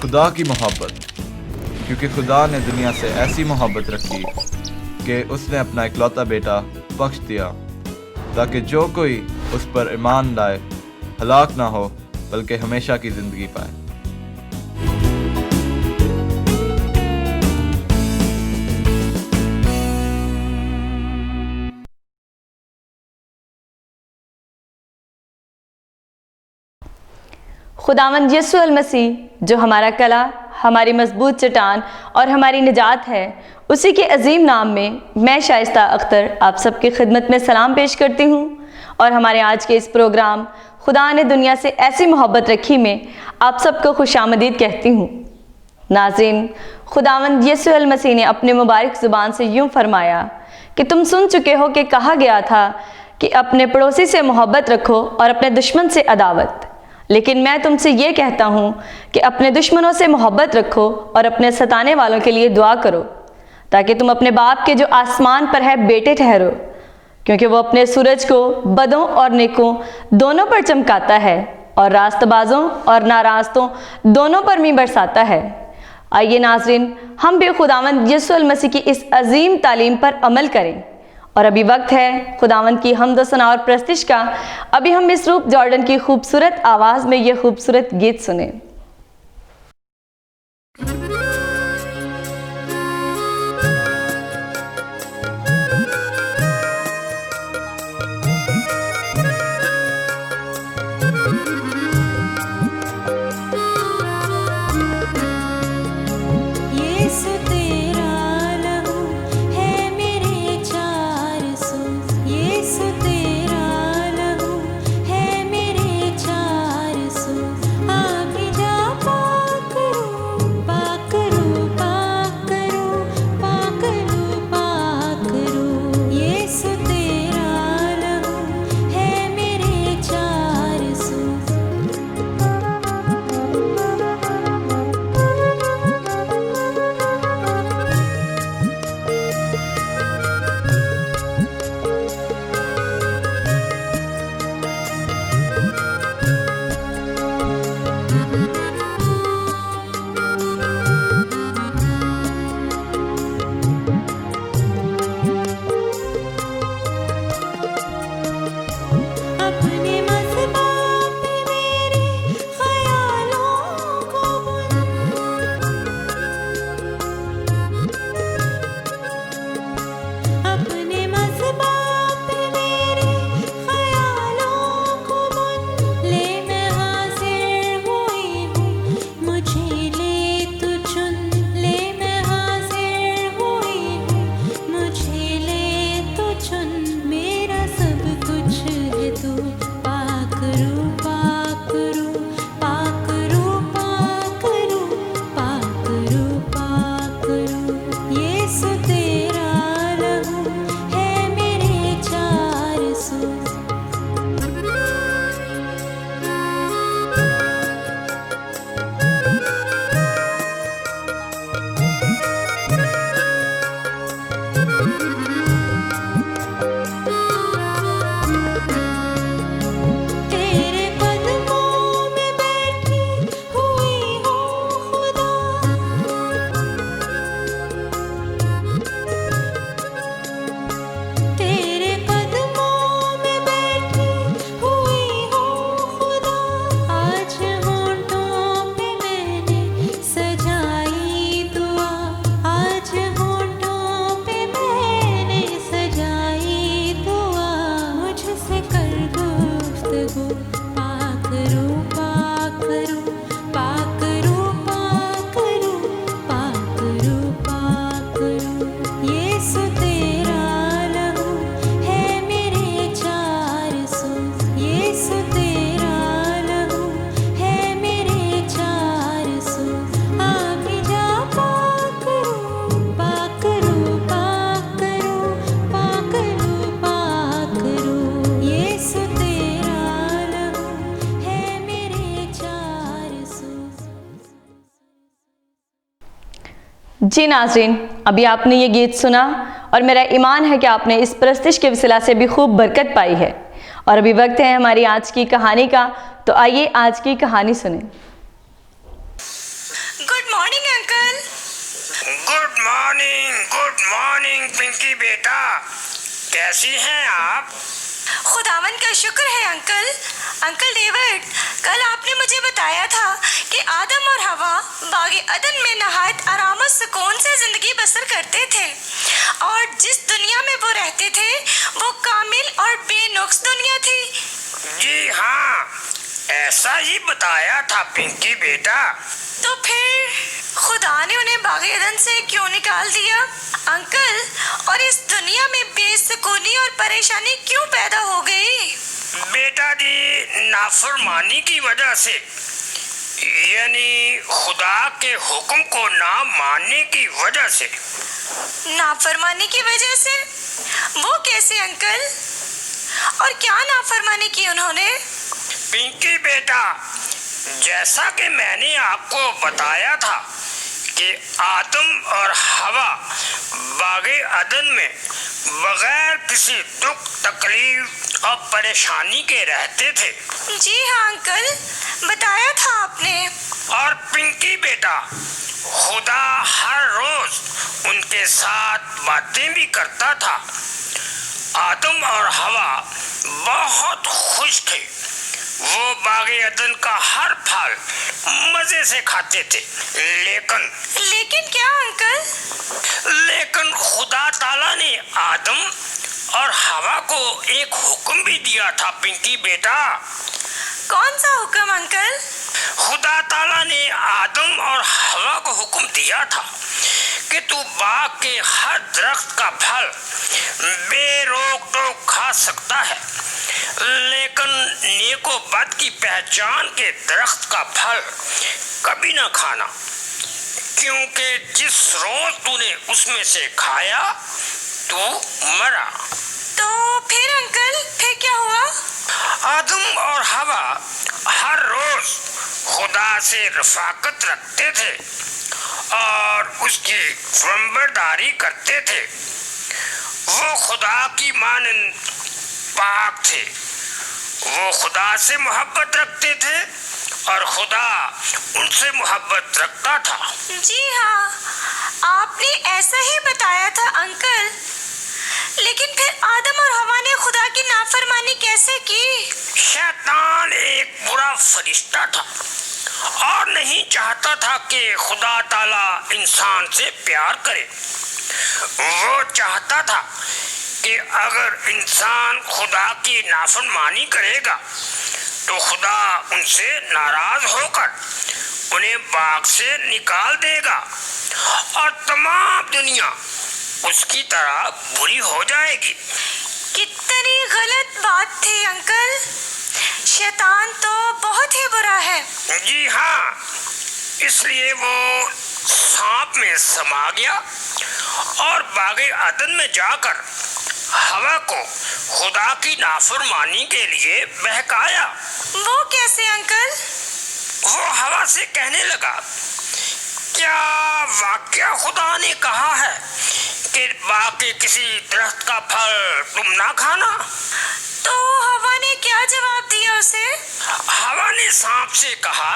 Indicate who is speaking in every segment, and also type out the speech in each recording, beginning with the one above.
Speaker 1: خدا کی محبت، کیونکہ خدا نے دنیا سے ایسی محبت رکھی کہ اس نے اپنا اکلوتا بیٹا بخش دیا، تاکہ جو کوئی اس پر ایمان لائے ہلاک نہ ہو بلکہ ہمیشہ کی زندگی پائے۔
Speaker 2: خداوند یسوع المسیح جو ہمارا کلہ، ہماری مضبوط چٹان اور ہماری نجات ہے، اسی کے عظیم نام میں شائستہ اختر آپ سب کی خدمت میں سلام پیش کرتی ہوں، اور ہمارے آج کے اس پروگرام خدا نے دنیا سے ایسی محبت رکھی میں آپ سب کو خوش آمدید کہتی ہوں۔ ناظرین، خداوند یسوع المسیح نے اپنے مبارک زبان سے یوں فرمایا کہ تم سن چکے ہو کہ کہا گیا تھا کہ اپنے پڑوسی سے محبت رکھو اور اپنے دشمن سے عداوت، لیکن میں تم سے یہ کہتا ہوں کہ اپنے دشمنوں سے محبت رکھو اور اپنے ستانے والوں کے لیے دعا کرو، تاکہ تم اپنے باپ کے جو آسمان پر ہے بیٹے ٹھہرو، کیونکہ وہ اپنے سورج کو بدوں اور نیکوں دونوں پر چمکاتا ہے اور راست بازوں اور ناراستوں دونوں پر می برساتا ہے۔ آئیے ناظرین، ہم بھی خداوند یسوع المسیح کی اس عظیم تعلیم پر عمل کریں، اور ابھی وقت ہے خداوند کی حمد و ثنا اور پرستش کا۔ ابھی ہم مس روپ جارڈن کی خوبصورت آواز میں یہ خوبصورت گیت سنیں۔ جی ناظرین، ابھی آپ نے یہ گیت سنا اور میرا ایمان ہے کہ آپ نے اس پرستش کے وسیلہ سے بھی خوب برکت پائی ہے، اور ابھی وقت ہے ہماری آج کی کہانی کا، تو آئیے آج کی کہانی سنیں۔
Speaker 3: गुड मॉर्निंग पिंकी बेटा, कैसी हैं आप?
Speaker 4: खुदावन का शुक्र है अंकल। अंकल डेविड, कल आपने मुझे बताया था कि आदम और हवा बागे अदन में नहायत आराम और सुकून से जिंदगी बसर करते थे और जिस दुनिया में वो रहते थे वो कामिल और बेनुक्स दुनिया थी।
Speaker 3: जी हाँ, ऐसा ही बताया था पिंकी बेटा।
Speaker 4: तो फिर खुदा ने उन्हें बागे अदन से क्यों निकाल दिया अंकल, और इस दुनिया में बेसुकूनी और परेशानी क्यों पैदा हो गई?
Speaker 3: बेटा जी, नाफरमानी की वजह से, यानी खुदा के हुक्म को ना मानने की वजह से।
Speaker 4: नाफरमानी की वजह से? वो कैसे अंकल, और क्या नाफरमानी की उन्होंने?
Speaker 3: पिंकी बेटा, जैसा कि मैंने आपको बताया था कि आदम और हवा बागे अदन में बगैर किसी दुख तकलीफ और परेशानी के रहते थे।
Speaker 4: जी हाँ अंकल, बताया था आपने।
Speaker 3: और पिंकी बेटा, खुदा हर रोज उनके साथ बातें भी करता था। आदम और हवा बहुत खुश थे। वो बागे अदन का हर फल मजे से खाते थे। लेकिन
Speaker 4: क्या अंकल?
Speaker 3: लेकिन खुदा ताला ने आदम और हवा को एक हुक्म भी दिया था पिंकी बेटा।
Speaker 4: कौन सा हुक्म अंकल?
Speaker 3: खुदा ताला ने आदम और हवा को हुक्म दिया था कि तू बाग के हर दरख्त का फल बेरोक टोक खा सकता है, लेकिन नेको बद की पहचान के दरख्त का फल कभी ना खाना, क्योंकि जिस रोज तूने उसमें से खाया तू मरा।
Speaker 4: तो फिर अंकल, फिर क्या हुआ?
Speaker 3: आदम और हवा हर रोज खुदा से रफाकत रखते थे और उसकी फरमाबरदारी करते थे। वो खुदा की मानंद पाक थे। वो खुदा से मोहब्बत रखते थे और खुदा उनसे मोहब्बत रखता था।
Speaker 4: जी हाँ, आपने ऐसा ही बताया था अंकल। लेकिन फिर आदम और हवा ने खुदा की नाफरमानी कैसे की?
Speaker 3: शैतान एक बुरा फरिश्ता था और नहीं चाहता था कि खुदा ताला इंसान से प्यार करे। वो चाहता था कि अगर इंसान खुदा की नाफरमानी करेगा तो खुदा उनसे नाराज होकर उन्हें बाग से निकाल देगा और तमाम दुनिया उसकी तरह बुरी हो जाएगी।
Speaker 4: कितनी गलत बात थी अंकल। शैतान तो बहुत ही बुरा है।
Speaker 3: जी हाँ, इसलिए वो सांप में समा गया और बागे अदन में जाकर हवा को खुदा की नाफरमानी के लिए बहकाया।
Speaker 4: वो कैसे अंकल?
Speaker 3: वो हवा से कहने लगा, क्या वाकया खुदा ने कहा है कि बाग के किसी दरख्त का फल तुम ना खाना?
Speaker 4: तो हवा ने क्या जवाब दिया उसे?
Speaker 3: हवा ने सांप से कहा,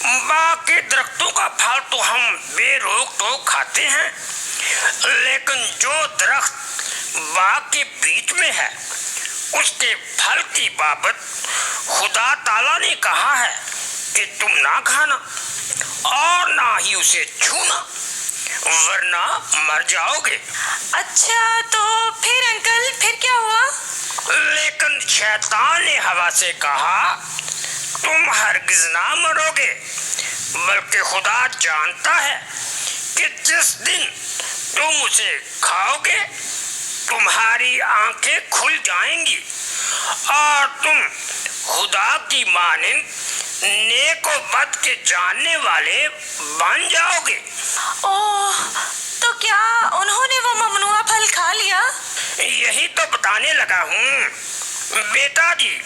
Speaker 3: बाग के दरख्तों का फल तो हम बेरोक टोक खाते हैं, लेकिन जो दरख्त बाग के बीच में है उसके फल की बाबत खुदा ताला ने कहा है कि तुम ना खाना और ना ही उसे छूना, वरना मर जाओगे।
Speaker 4: अच्छा, तो फिर अंकल, फिर क्या हुआ?
Speaker 3: लेकिन शैतान ने हवा से कहा, तुम हरगिज ना मरोगे, बल्कि खुदा जानता है कि जिस दिन तुम उसे खाओगे तुम्हारी आंखें खुल जाएंगी और तुम खुदा की मानिंद नेक और बद के जानने वाले बन जाओगे।
Speaker 4: ओह, तो क्या उन्होंने वो ममनुआ फल खा लिया?
Speaker 3: यही तो बताने लगा हूँ बेटा जी।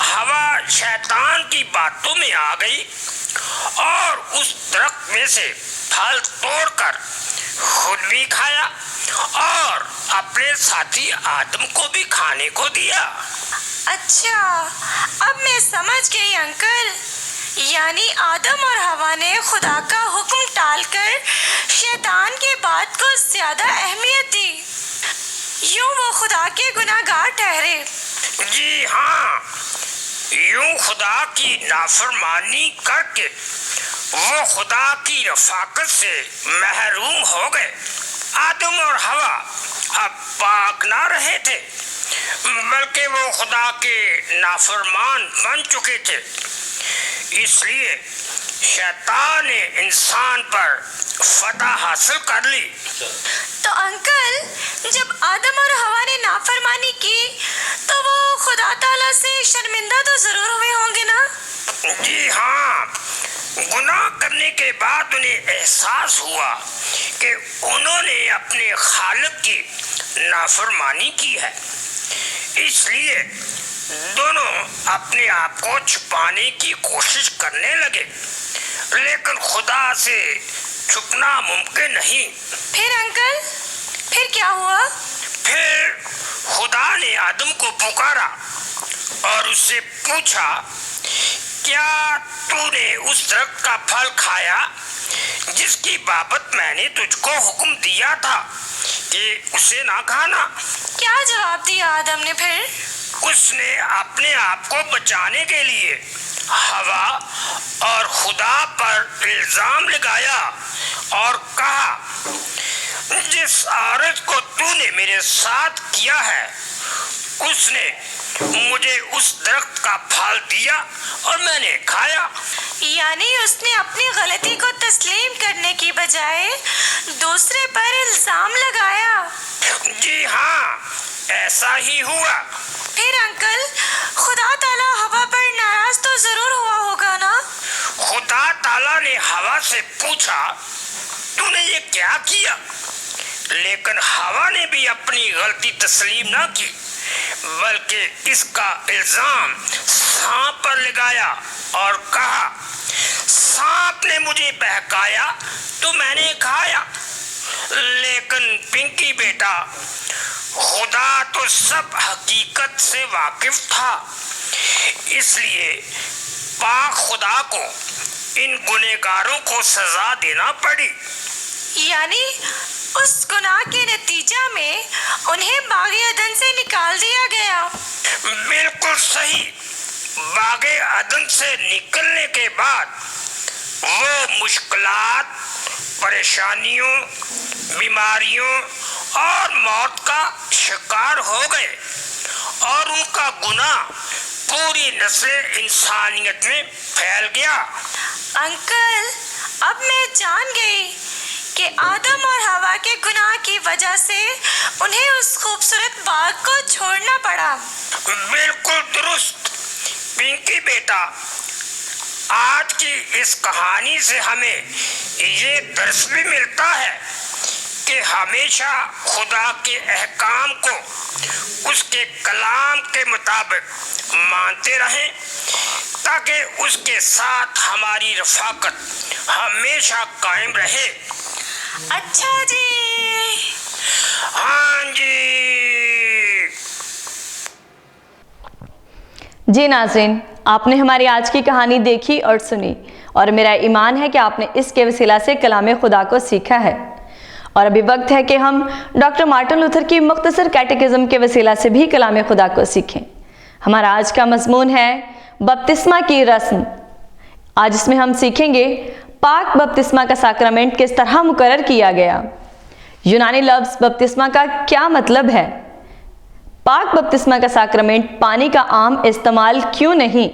Speaker 3: हवा शैतान की बातों में आ गई और उस दरख्त में से फल तोड़कर खुद भी खाया और अपने साथी आदम को भी खाने को दिया।
Speaker 4: अच्छा, अब मैं समझ गई अंकल। यानी आदम और हवा ने खुदा का हुक्म टालकर शैतान की बात को ज्यादा अहमियत दी, यूं वो खुदा के गुनाहगार ठहरे।
Speaker 3: जी हाँ, यूं खुदा की नाफरमानी करके वो खुदा की रफाकत से महरूम हो गए। आदम और हवा अब पाक ना रहे थे, बल्कि वो खुदा के नाफरमान बन चुके थे। इसलिए शैतान ने इंसान पर फतह हासिल कर ली।
Speaker 4: तो अंकल, जब आदम और हवा ने नाफरमानी की तो वो खुदा ताला से शर्मिंदा तो जरूर हुए होंगे ना?
Speaker 3: जी हाँ, गुनाह करने के बाद उन्हें एहसास हुआ कि उन्होंने अपने खालिक की नाफरमानी की है। इसलिए दोनों अपने आप को छुपाने की कोशिश करने लगे, लेकिन खुदा से छुपना मुमकिन नहीं।
Speaker 4: फिर अंकल, फिर क्या हुआ?
Speaker 3: फिर खुदा ने आदम को पुकारा और उससे पूछा, क्या तूने उस दरख्त का फल खाया जिसकी बाबत मैंने तुझको हुक्म दिया था कि उसे ना खाना?
Speaker 4: क्या जवाब दिया आदम ने फिर?
Speaker 3: उसने अपने आप को बचाने के लिए हवा और खुदा पर इल्जाम लगाया और कहा, जिस औरत को तूने मेरे साथ किया है उसने मुझे उस दरख्त का फल दिया और मैंने खाया।
Speaker 4: यानी उसने अपनी गलती को तस्लीम करने की बजाय दूसरे पर इल्जाम लगाया।
Speaker 3: जी हाँ, ऐसा ही हुआ।
Speaker 4: फिर अंकल, खुदा ताला हवा पर नाराज तो जरूर हुआ होगा ना?
Speaker 3: खुदा ताला ने हवा से पूछा, तूने ये क्या किया? लेकिन हवा ने भी अपनी गलती तस्लीम ना की, बल्कि इसका इल्जाम सांप पर लगाया और कहा, सांप ने मुझे बहकाया तो मैंने खाया। लेकिन पिंकी बेटा, खुदा तो सब हकीकत से वाकिफ था, इसलिए पाक खुदा को इन गुनहगारों को सजा देना पड़ी।
Speaker 4: यानी उस गुनाह के नतीजा में उन्हें बागे अदन से निकाल दिया गया।
Speaker 3: बिल्कुल सही। बागे अदन से निकलने के बाद वो मुश्किलात, परेशानियों, बीमारियों और मौत का शिकार हो गए और उनका गुनाह पूरी नस्ल इंसानियत में फैल गया।
Speaker 4: अंकल, अब मैं जान गई कि आदम और हवा के गुनाह की वजह से उन्हें उस खूबसूरत बाग को छोड़ना पड़ा।
Speaker 3: बिल्कुल दुरुस्त पिंकी बेटा, आज की इस कहानी से हमें ये दर्स भी मिलता है कि हमेशा खुदा के अहकाम को उसके कलाम के मुताबिक मानते रहें, ताकि उसके साथ हमारी रफाकत हमेशा कायम रहे।
Speaker 4: अच्छा जी।
Speaker 3: हाँ जी।
Speaker 2: जी नाज़रीन, आपने हमारी आज की कहानी देखी और सुनी, और मेरा ईमान है कि आपने इसके वसीला से कलाम खुदा को सीखा है। और अभी वक्त है कि हम डॉक्टर मार्टिन लूथर की मुख्तसर कैटेकिज्म के वसीला से भी कलाम खुदा को सीखें। हमारा आज का मज़मून है बपतिस्मा की रस्म। आज इसमें हम सीखेंगे पाक बपतिस्मा का साक्रामेंट किस तरह मुकर्रर किया गया, यूनानी लफ्ज़ बपतिस्मा का क्या मतलब है, पाक बपतिस्मा का साक्रामेंट पानी का आम इस्तेमाल क्यों नहीं,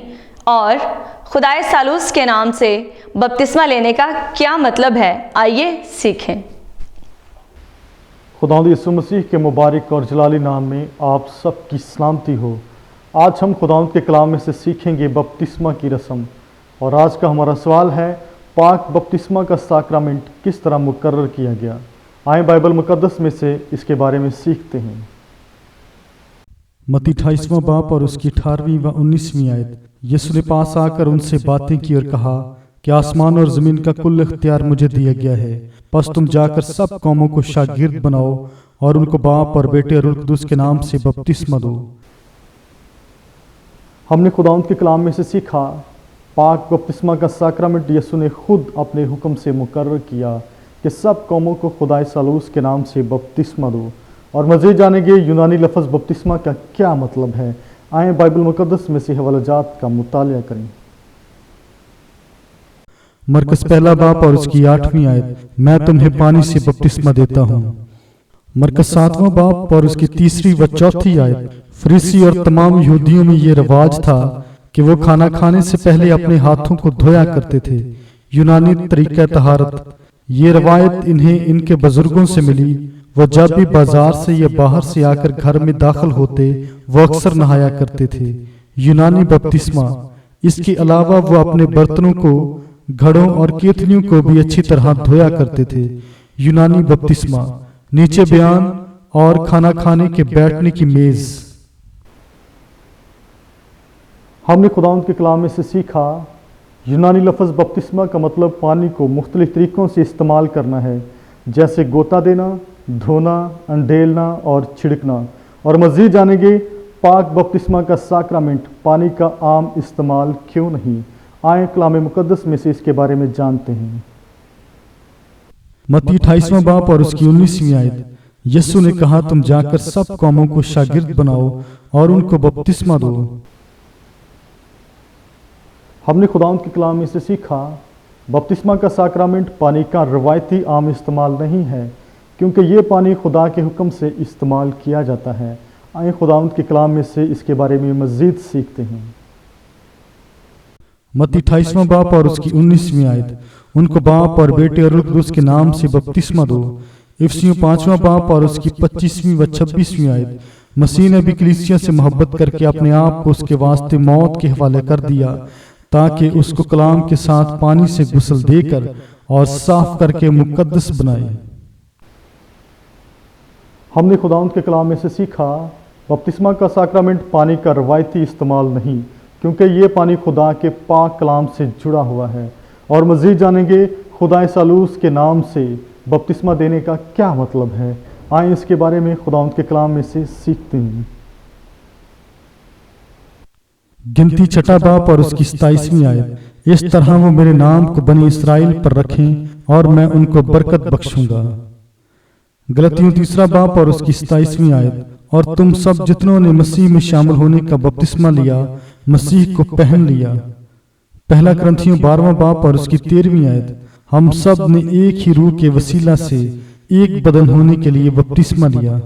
Speaker 2: और खुदाए सालूस के नाम से बपतिस्मा लेने का क्या मतलब है। आइए सीखें।
Speaker 5: खुदावंद यीशु मसीह के मुबारक और जलाली नाम में आप सबकी सलामती हो। आज हम खुदावंद के कलाम में से सीखेंगे बपतिस्मा की रस्म, और आज का हमारा सवाल है पाक बपतिस्मा का साक्रामेंट किस तरह मुकर्रर किया गया। आए बाइबल मुकद्दस में से इसके बारे में सीखते हैं।
Speaker 6: मत्ती 28वां बाब और उसकी 18वीं व 19वीं आयत। यीशु ने पास आकर उनसे बातें की और कहा कि आसमान और ज़मीन का कुल इख्तियार मुझे दिया गया है, बस तुम जाकर सब कौमों को शागिर्द बनाओ और उनको बाप और बेटे और रूह कुद्दूस के नाम से बपतिस्मा दो।
Speaker 5: हमने खुदावंद के कलाम में से सीखा पाक बपतिस्मा का साक्रामेंट यीशु ने खुद अपने हुक्म से मुकर्रर किया कि सब कौमों को खुदाए सालूस के नाम से बपतिस्मा दो। और मज़ीद जानेंगे यूनानी लफ्ज़ बपतिस्मा का क्या मतलब है। आएँ बाइबल मुक़द्दस में से हवालाजात का मुतालिया करें।
Speaker 6: मरकस पहला बाब और उसकी 8वीं आयत, मैं तुम्हें पानी से बपतिस्मा देता हूँ। मरकस 7वां बाब और उसकी 3री व 4थी आयत, फरीसी और तमाम यहूदियों में ये रवाज था कि वो खाना खाने से पहले अपने हाथों को धोया करते थे। यूनानी तरीका तहारत, ये रवायत इन्हें इनके बुजुर्गों से मिली। वो जब भी बाजार से या बाहर से आकर घर में दाखिल होते वो अक्सर नहाया करते थे। यूनानी बपतिस्मा, इसके अलावा वो अपने बर्तनों को, घड़ों और केतलियों को भी अच्छी तरह धोया करते थे। यूनानी बपतिस्मा, नीचे बयान और खाना खाने के बैठने की मेज।
Speaker 5: हमने खुदावंद के कलाम में से सीखा यूनानी लफ्ज़ बपतिस्मा का मतलब पानी को मुख्तलिफ तरीक़ों से इस्तेमाल करना है, जैसे गोता देना, धोना, अंडेलना और छिड़कना। और मज़ीद जानेंगे पाक बपतिस्मा का साक्रामेंट पानी का आम इस्तेमाल क्यों नहीं। आए कलाम मुक़द्दस में से इसके बारे में जानते हैं।
Speaker 6: मत्ती 28वां बाब और उसकी 19वीं आयत, यीशु ने कहा, तुम जाकर सब कौमों को शागिर्द बनाओ और उनको बपतिस्मा दो।
Speaker 5: हमने खुदावंद के कलाम में से सीखा बपतिस्मा का साक्रामेंट पानी का रवायती आम इस्तेमाल नहीं है, क्योंकि ये पानी खुदा के हुक्म से इस्तेमाल किया जाता है। आए खुदावंद के कलाम में से इसके बारे में मज़ीद सीखते हैं।
Speaker 6: मत्ती 28वां बाब और उसकी 19वीं आयत, उनको बाप और बेटे और रूह कुदूस के नाम से बपतिस्मा दो। इफिसियों 5वां बाब और उसकी 25वीं व 26वीं आयत, मसीह ने भी कलीसिया से मोहब्बत करके अपने आप को उसके वास्ते मौत के हवाले कर दिया, ताकि उसको कलाम के साथ पानी से गुस्ल देकर और साफ करके मुकद्दस बनाए।
Speaker 5: हमने खुदावंद के कलाम में से सीखा बपतिस्मा का साक्रामेंट पानी का रवायती इस्तेमाल नहीं, क्योंकि ये पानी खुदा के पाक कलाम से जुड़ा हुआ है। और मज़ीद जानेंगे खुदाए सालूस के नाम से बपतिस्मा देने का क्या मतलब है। आए इसके बारे में खुदावंद के कलाम में से सीखते हैं।
Speaker 6: गिनती 6 बाब और उसकी 27वीं आयत, इस तरह वो मेरे नाम को बनी इसराइल पर रखें और मैं उनको बरकत बख्शूंगा। गलतियों 3 बाब और उसकी 27वीं आयत, और तुम सब जितनों ने मसीह में शामिल होने का बपतिस्मा लिया मसीह को पहन लिया। पहला करंथियों 12वां बाब और उसकी 13वीं आयत, हम सब ने एक ही रूह के वसीला से एक बदन होने के लिए बपतिस्मा लिया।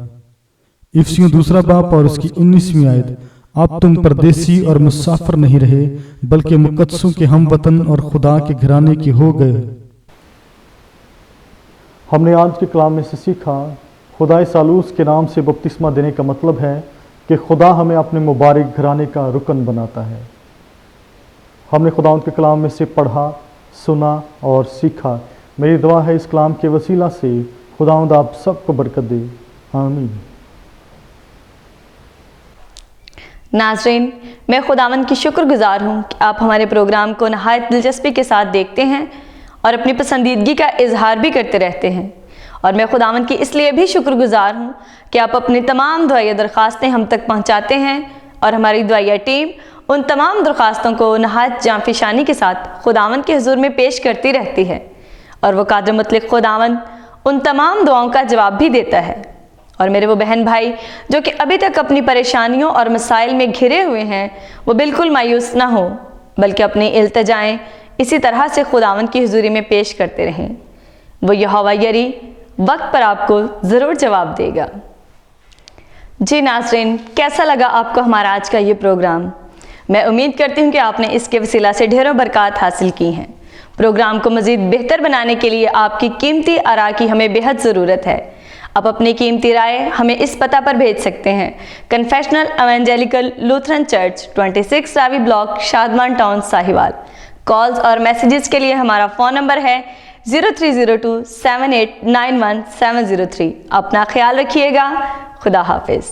Speaker 6: इफिसियों 2 बाब और उसकी 19वीं आयत, अब तुम परदेसी और मुसाफिर नहीं रहे, बल्कि मुकद्दसों के हम वतन और खुदा के घराने के हो गए।
Speaker 5: हमने आज के कलाम में से सीखा खुदाए सालूस के नाम से बपतिस्मा देने का मतलब है कि खुदा हमें अपने मुबारक घराने का रुकन बनाता है। हमने खुदावंद के कलाम में से पढ़ा, सुना और सीखा। मेरी दुआ है इस कलाम के वसीला से खुदावंद आप सबको बरकत दे। आमीन।
Speaker 2: नाज़रीन, मैं खुदावंद की शुक्रगुजार हूँ कि आप हमारे प्रोग्राम को नहायत दिलचस्पी के साथ देखते हैं और अपनी पसंदीदगी का इजहार भी करते रहते हैं। और मैं खुदावंद की इसलिए भी शुक्रगुजार हूँ कि आप अपनी तमाम दुआया दरख्वास्तें हम तक पहुँचाते हैं और हमारी दुआया टीम उन तमाम दरख्वास्तों को नहायत जांफिशानी के साथ खुदावंद के हुजूर में पेश करती रहती है। और वो कादिर मुतलक खुदावंद उन तमाम दुआओं का जवाब भी देता है। और मेरे वो बहन भाई जो कि अभी तक अपनी परेशानियों और मसाइल में घिरे हुए हैं, वो बिल्कुल मायूस ना हो, बल्कि अपनी इल्तिजाएं इसी तरह से खुदावंद की हुजूरी में पेश करते रहें। वो यहोवा यरी वक्त पर आपको ज़रूर जवाब देगा। जी नाज़रीन, कैसा लगा आपको हमारा आज का ये प्रोग्राम? मैं उम्मीद करती हूँ कि आपने इसके वसीला से ढेरों बरकत हासिल की हैं। प्रोग्राम को मज़ीद बेहतर बनाने के लिए आपकी कीमती आरा की हमें बेहद ज़रूरत है। आप अपनी कीमती राय हमें इस पता पर भेज सकते हैं। Confessional evangelical Lutheran church, 26 Ravi block, Shadman town, Sahiwal. Calls और मैसेजेस के लिए हमारा फ़ोन नंबर है 0302 7891 703। अपना ख्याल रखिएगा। खुदा हाफिज़।